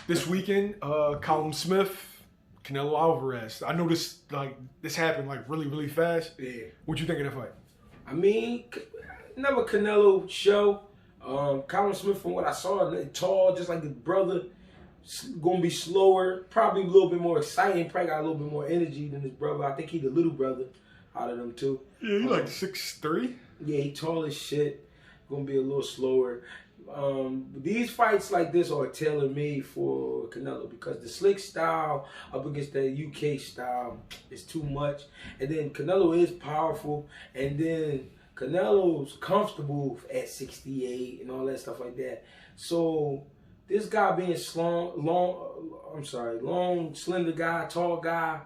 This weekend, Callum Smith, Canelo Alvarez. I know this happened really fast. Yeah. What you think of that fight? I mean, never Canelo show. Callum Smith, from what I saw, tall, just like his brother. Gonna be slower, probably a little bit more exciting. Probably got a little bit more energy than his brother. I think he's the little brother out of them two. Yeah, he's like 6'3". Yeah, he tall as shit. Gonna be a little slower. These fights like this are tailor-made for Canelo because the slick style up against the UK style is too much. And then Canelo is powerful. And then Canelo's comfortable at 68 and all that stuff like that. So this guy being long, slender guy, tall guy,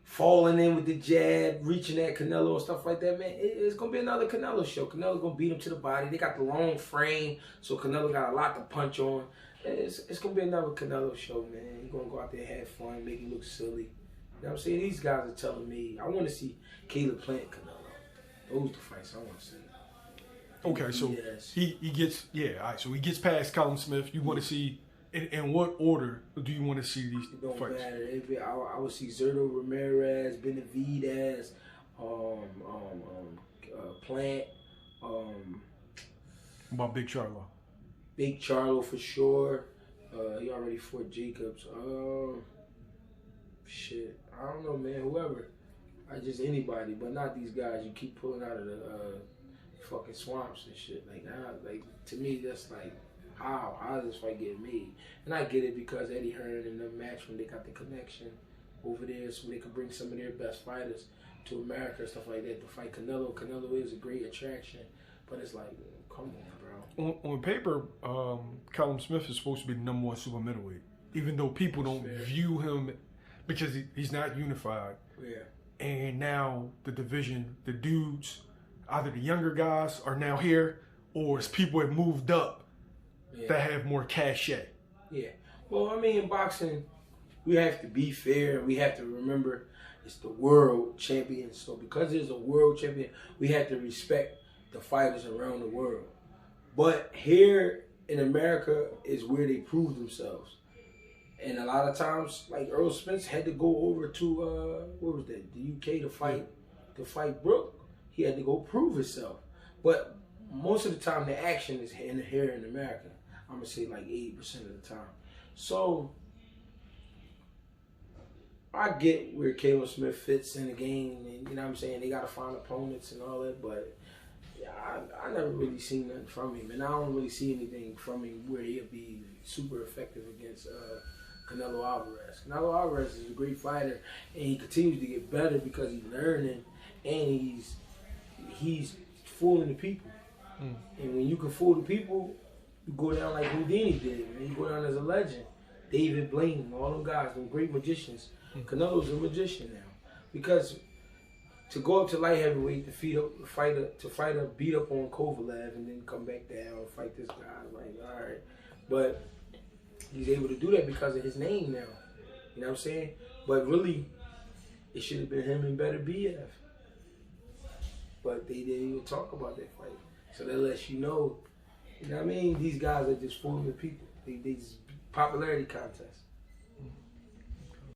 falling in with the jab, reaching at Canelo and stuff like that, man, it's going to be another Canelo show. Canelo's going to beat him to the body. They got the long frame, so Canelo got a lot to punch on. It's going to be another Canelo show, man. He's going to go out there and have fun, make him look silly. You know what I'm saying? These guys are telling me, I want to see Caleb plant Canelo. Those are the fights I want to see. Okay, so yes. he gets, all right, so he gets past Callum Smith. You want to see, in what order do you want to see these it don't fights? matter. I would see Zerto Ramirez, Benavidez, Plant, About Big Charlo? Big Charlo for sure. He already fought Jacobs. Shit, I don't know, man. Whoever, just anybody, but not these guys you keep pulling out of the fucking swamps and shit. Like to me, that's like how does this fight get made? And I get it because Eddie Hearn and the match when they got the connection over there, so they could bring some of their best fighters to America and stuff like that to fight Canelo. Canelo is a great attraction, but it's like, come on, bro. On paper, Callum Smith is supposed to be the #1 super middleweight, even though people don't view him because he's not unified. Yeah. And now the division, the dudes, either the younger guys are now here, or it's people that moved up that have more cachet. Yeah. Well, I mean, in boxing, we have to be fair. We have to remember it's the world champion. So because there's a world champion, we have to respect the fighters around the world. But here in America is where they prove themselves. And a lot of times, like Earl Spence had to go over to, what was that, the UK to fight Brook. He had to go prove himself. But most of the time, the action is here in America. I'm going to say like 80% of the time. So, I get where Caleb Smith fits in the game. And you know what I'm saying? They got to find opponents and all that. But I never really seen nothing from him. And I don't really see anything from him where he'll be super effective against Canelo Alvarez. Canelo Alvarez is a great fighter. And he continues to get better because he's learning. And he's fooling the people. And when you can fool the people, you go down like Houdini did, and you go down as a legend. David Blaine, all them guys, them great magicians. Canelo's a magician now. Because to go up to light heavyweight to fight a beat up on Kovalev and then come back down and fight this guy, like, all right. But he's able to do that because of his name now. You know what I'm saying? But really, it should have been him and Better BF. But they didn't even talk about that fight. So that lets you know what I mean? These guys are just fooling the people. They just popularity contests.